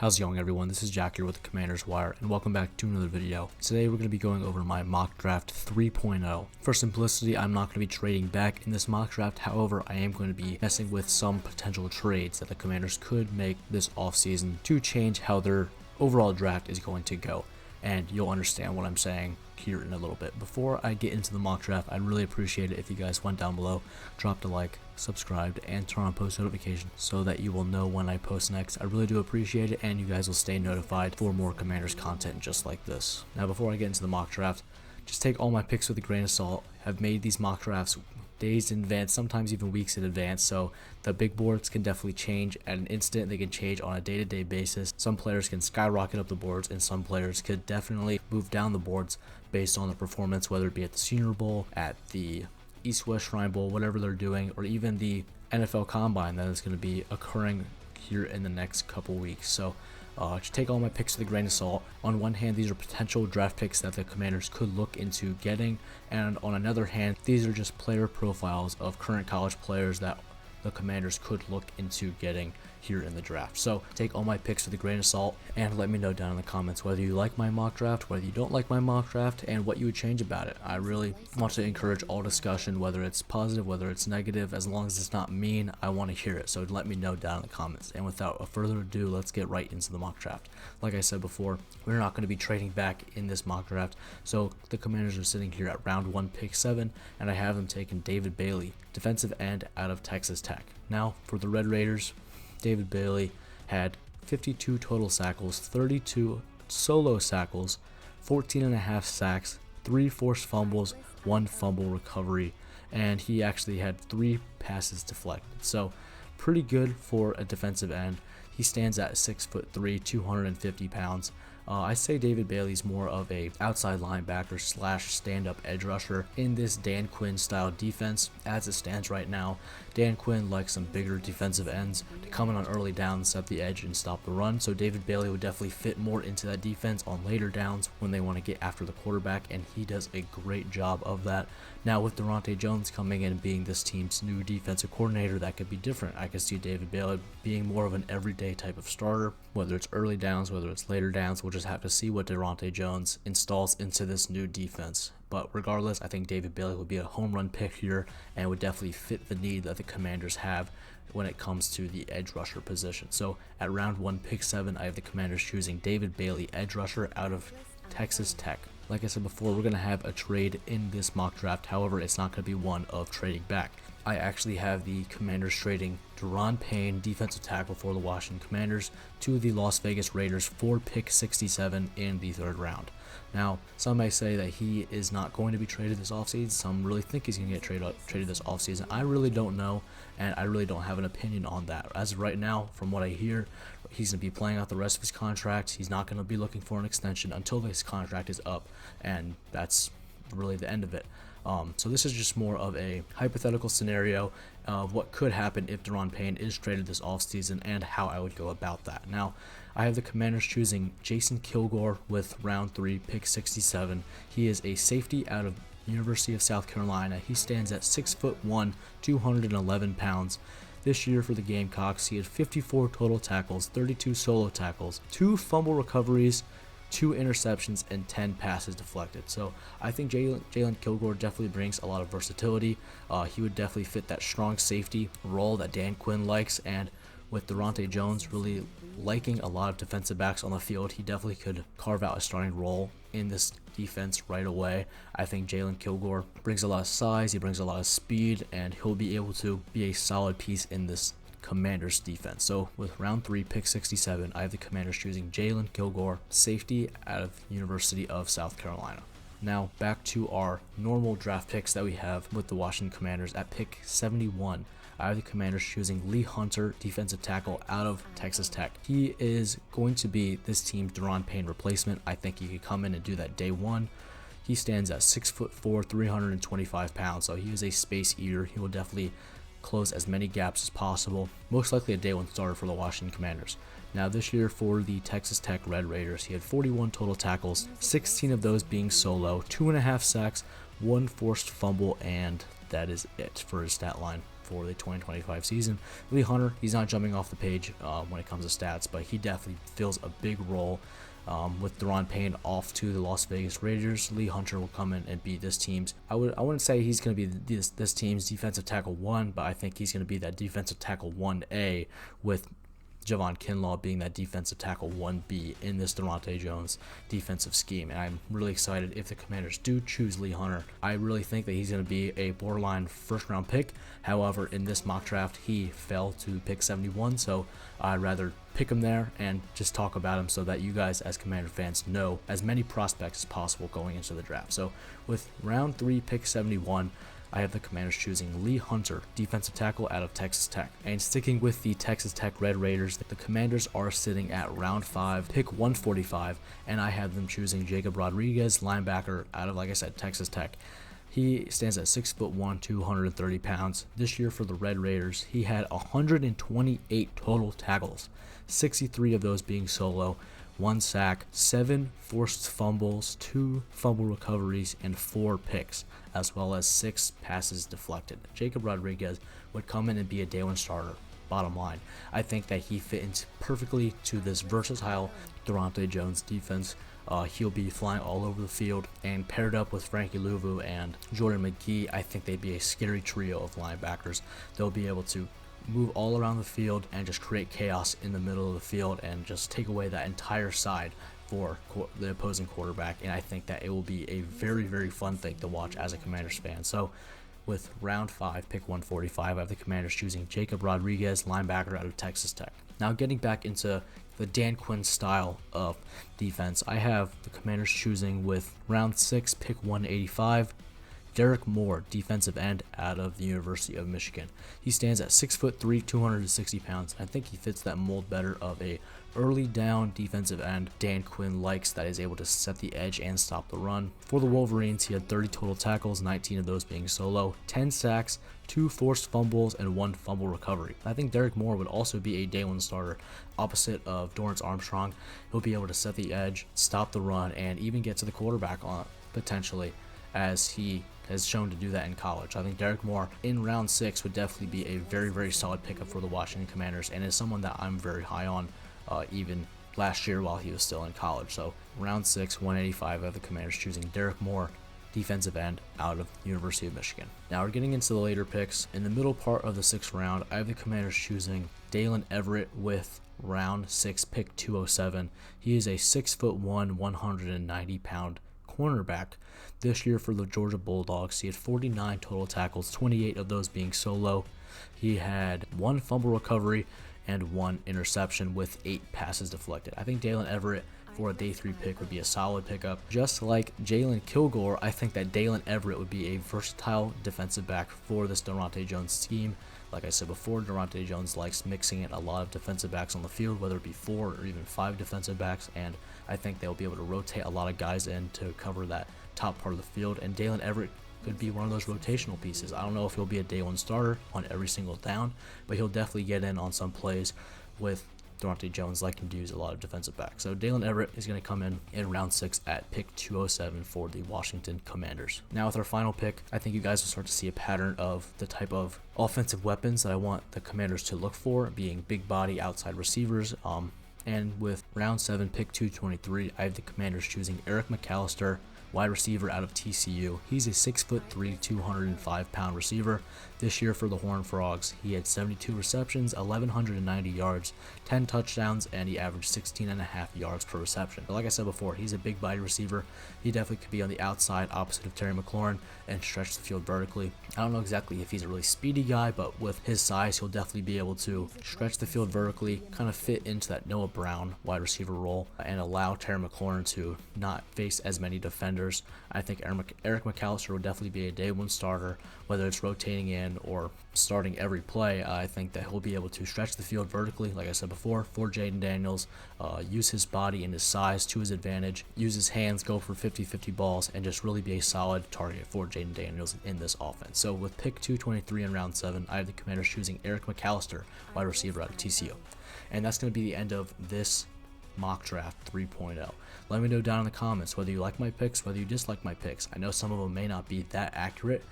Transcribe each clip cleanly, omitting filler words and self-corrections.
How's it going, everyone? This is Jack here with the Commander's Wire, and welcome back to another video. Today we're going to be going over my mock draft 3.0. For simplicity, I'm not going to be trading back in this mock draft. However, I am going to be messing with some potential trades that the Commanders could make this offseason to change how their overall draft is going to go. And you'll understand what I'm saying here in a little bit. Before I get into the mock draft, I'd really appreciate it if you guys went down below, dropped a like, subscribed, and turn on post notifications so that you will know when I post next. I really do appreciate it, and you guys will stay notified for more Commanders content just like this. Now, before I get into the mock draft, just take all my picks with a grain of salt. I've made these mock drafts days in advance, sometimes even weeks in advance, so the big boards can definitely change at an instant. They can change on a day-to-day basis. Some players can skyrocket up the boards, and some players could definitely move down the boards based on the performance, whether it be at the Senior Bowl, at the East-West Shrine Bowl, whatever they're doing, or even the NFL Combine that is going to be occurring here in the next couple weeks. So just take all my picks with a grain of salt. On one hand, these are potential draft picks that the Commanders could look into getting, and on another hand, these are just player profiles of current college players that the Commanders could look into getting here in the draft. So take all my picks with a grain of salt and let me know down in the comments whether you like my mock draft, whether you don't like my mock draft, and what you would change about it. I really want to encourage all discussion, whether it's positive, whether it's negative. As long as it's not mean, I want to hear it. So let me know down in the comments. And without further ado, let's get right into the mock draft. Like I said before, we're not going to be trading back in this mock draft. So the Commanders are sitting here at round 1, pick 7, and I have them taking David Bailey, defensive end out of Texas Tech. Now, for the Red Raiders, David Bailey had 52 total tackles, 32 solo tackles, 14.5 sacks, 3 forced fumbles, 1 fumble recovery, and he actually had 3 passes deflected. So pretty good for a defensive end. He stands at 6'3", 250 pounds. I say David Bailey's more of a outside linebacker / stand-up edge rusher in this Dan Quinn style defense. As it stands right now, Dan Quinn likes some bigger defensive ends to come in on early downs, set the edge, and stop the run. So David Bailey would definitely fit more into that defense on later downs when they want to get after the quarterback, and he does a great job of that. Now, with Daron Jones coming in and being this team's new defensive coordinator, that could be different. I could see David Bailey being more of an everyday type of starter, whether it's early downs, whether it's later downs. We'll just have to see what Daron Jones installs into this new defense. But regardless, I think David Bailey would be a home run pick here and would definitely fit the need that the Commanders have when it comes to the edge rusher position. So at round 1, pick 7, I have the Commanders choosing David Bailey, edge rusher out of Texas Tech. Like I said before, we're going to have a trade in this mock draft. However, it's not going to be one of trading back. I actually have the Commanders trading Payne, defensive tackle for the Washington Commanders, to the Las Vegas Raiders for pick 67 in the 3rd round. Now, some may say that he is not going to be traded this offseason. Some really think he's going to get traded this offseason. I really don't know, and I really don't have an opinion on that. As of right now, from what I hear, he's going to be playing out the rest of his contract. He's not going to be looking for an extension until his contract is up, and that's really the end of it. So this is just more of a hypothetical scenario of what could happen if Daron Payne is traded this offseason and how I would go about that. Now, I have the Commanders choosing Jason Kilgore with round 3, pick 67. He is a safety out of University of South Carolina. He stands at 6'1", 211 pounds. This year for the Gamecocks, he had 54 total tackles, 32 solo tackles, 2 fumble recoveries, 2 interceptions, and 10 passes deflected. So I think Jalen Kilgore definitely brings a lot of versatility. He would definitely fit that strong safety role that Dan Quinn likes, and with Daron Jones really liking a lot of defensive backs on the field, he definitely could carve out a starting role in this defense right away. I think Jalen Kilgore brings a lot of size, he brings a lot of speed, and he'll be able to be a solid piece in this Commanders defense. So with round 3, pick 67, I have the Commanders choosing Jalen Kilgore, safety out of University of South Carolina. Now back to our normal draft picks that we have with the Washington Commanders. At pick 71, I have the Commanders choosing Lee Hunter, defensive tackle out of Texas Tech. He is going to be this team's Daron Payne replacement. I think he could come in and do that day 1. He stands at 6'4", 325 pounds, so he is a space eater. He will definitely close as many gaps as possible. Most likely a day 1 starter for the Washington Commanders. Now this year for the Texas Tech Red Raiders, he had 41 total tackles, 16 of those being solo, 2.5 sacks, 1 forced fumble, and that is it for his stat line for the 2025 season. Lee Hunter, he's not jumping off the page when it comes to stats, but he definitely fills a big role. With Daron Payne off to the Las Vegas Raiders, Lee Hunter will come in and be this team's. I wouldn't say he's going to be this team's defensive tackle 1, but I think he's going to be that defensive tackle 1A, with Javon Kinlaw being that defensive tackle 1B in this Daronte Jones defensive scheme. And I'm really excited if the Commanders do choose Lee Hunter. I really think that he's going to be a borderline first-round pick. However, in this mock draft, he fell to pick 71, so I'd rather pick him there and just talk about him so that you guys as Commander fans know as many prospects as possible going into the draft. So with round 3, pick 71, I have the Commanders choosing Lee Hunter, defensive tackle out of Texas Tech. And sticking with the Texas Tech Red Raiders, the Commanders are sitting at round 5, pick 145, and I have them choosing Jacob Rodriguez, linebacker out of, like I said, Texas Tech. He stands at 6'1", 230 pounds. This year for the Red Raiders, he had 128 total tackles, 63 of those being solo, 1 sack, 7 forced fumbles, 2 fumble recoveries, and 4 picks, as well as 6 passes deflected. Jacob Rodriguez would come in and be a day 1 starter. Bottom line, I think that he fits perfectly to this versatile Daronte Jones defense. He'll be flying all over the field, and paired up with Frankie Louvu and Jordan McGee, I think they'd be a scary trio of linebackers. They'll be able to move all around the field and just create chaos in the middle of the field and just take away that entire side for the opposing quarterback. And I think that it will be a very, very fun thing to watch as a Commanders fan. So with round 5, pick 145, I have the Commanders choosing Jacob Rodriguez, linebacker out of Texas Tech. Now getting back into the Dan Quinn style of defense, I have the Commanders choosing with round 6, pick 185, Derek Moore, defensive end out of the University of Michigan. He stands at 6'3", 260 pounds. I think he fits that mold better of a early down defensive end Dan Quinn likes, that is able to set the edge and stop the run. For the Wolverines, he had 30 total tackles, 19 of those being solo, 10 sacks, 2 forced fumbles, and 1 fumble recovery. I think Derek Moore would also be a day 1 starter, opposite of Dorrance Armstrong. He'll be able to set the edge, stop the run, and even get to the quarterback on potentially, as he has shown to do that in college. I think Derek Moore in round 6 would definitely be a very, very solid pickup for the Washington Commanders, and is someone that I'm very high on, even last year while he was still in college. So round 6, 185 of the Commanders choosing Derek Moore, defensive end out of the University of Michigan. Now we're getting into the later picks. In the middle part of the 6th round, I have the Commanders choosing Dalen Everett with round 6, pick 207. He is a 6'1", 190-pound cornerback. This year for the Georgia Bulldogs, he had 49 total tackles, 28 of those being solo. He had 1 fumble recovery and 1 interception with 8 passes deflected. I think Dalen Everett for a day 3 pick would be a solid pickup. Just like Jalen Kilgore, I think that Dalen Everett would be a versatile defensive back for this Daronte Jones scheme. Like I said before, Daronte Jones likes mixing in a lot of defensive backs on the field, whether it be 4 or even 5 defensive backs, and I think they'll be able to rotate a lot of guys in to cover that top part of the field, and Dalen Everett could be one of those rotational pieces. I don't know if he'll be a day 1 starter on every single down, but he'll definitely get in on some plays with Daronte Jones liking to use a lot of defensive backs. So Dalen Everett is going to come in round 6 at pick 207 for the Washington Commanders. Now with our final pick, I think you guys will start to see a pattern of the type of offensive weapons that I want the Commanders to look for, being big body outside receivers. And with round 7, pick 223, I have the Commanders choosing Eric McAllister, wide receiver out of TCU. He's a 6'3", 205-pound receiver. This year for the Horned Frogs, he had 72 receptions, 1,190 yards, 10 touchdowns, and he averaged 16.5 yards per reception. But like I said before, he's a big body receiver. He definitely could be on the outside opposite of Terry McLaurin and stretch the field vertically. I don't know exactly if he's a really speedy guy, but with his size, he'll definitely be able to stretch the field vertically, kind of fit into that Noah Brown wide receiver role, and allow Terry McLaurin to not face as many defenders. I think Eric McAllister would definitely be a day 1 starter, whether it's rotating in or starting every play. I think that he'll be able to stretch the field vertically, like I said before, for Jaden Daniels, use his body and his size to his advantage, use his hands, go for 50-50 balls, and just really be a solid target for Jaden Daniels in this offense. So with pick 223 in round 7, I have the Commanders choosing Eric McAllister, wide receiver out of TCU. And that's going to be the end of this mock draft 3.0. Let me know down in the comments whether you like my picks, whether you dislike my picks. I know some of them may not be that accurate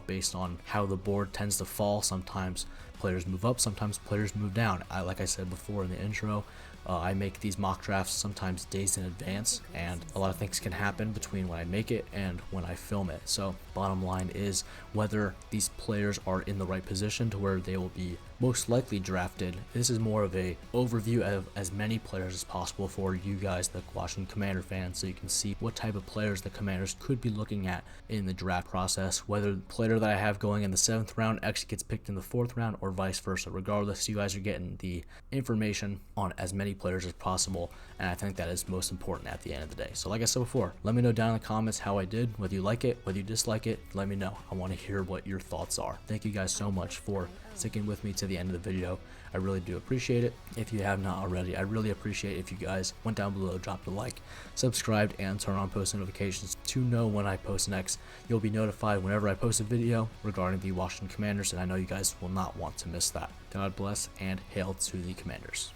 based on how the board tends to fall. Sometimes players move up, sometimes players move down. Like I said before in the intro, I make these mock drafts sometimes days in advance, and a lot of things can happen between when I make it and when I film it. So bottom line is whether these players are in the right position to where they will be most likely drafted. This is more of a overview of as many players as possible for you guys, the watching Commander fans, so you can see what type of players the Commanders could be looking at in the draft process, whether the player that I have going in the 7th round actually gets picked in the 4th round or vice versa. Regardless, you guys are getting the information on as many players as possible, and I think that is most important at the end of the day. So like I said before, let me know down in the comments how I did, whether you like it, whether you dislike it. Let me know. I want to hear what your thoughts are. Thank you guys so much for sticking with me to the end of the video. I really do appreciate it. If you have not already, I really appreciate if you guys went down below, dropped a like, subscribed, and turn on post notifications to know when I post next. You'll be notified whenever I post a video regarding the Washington Commanders, and I know you guys will not want to miss that. God bless, and hail to the Commanders.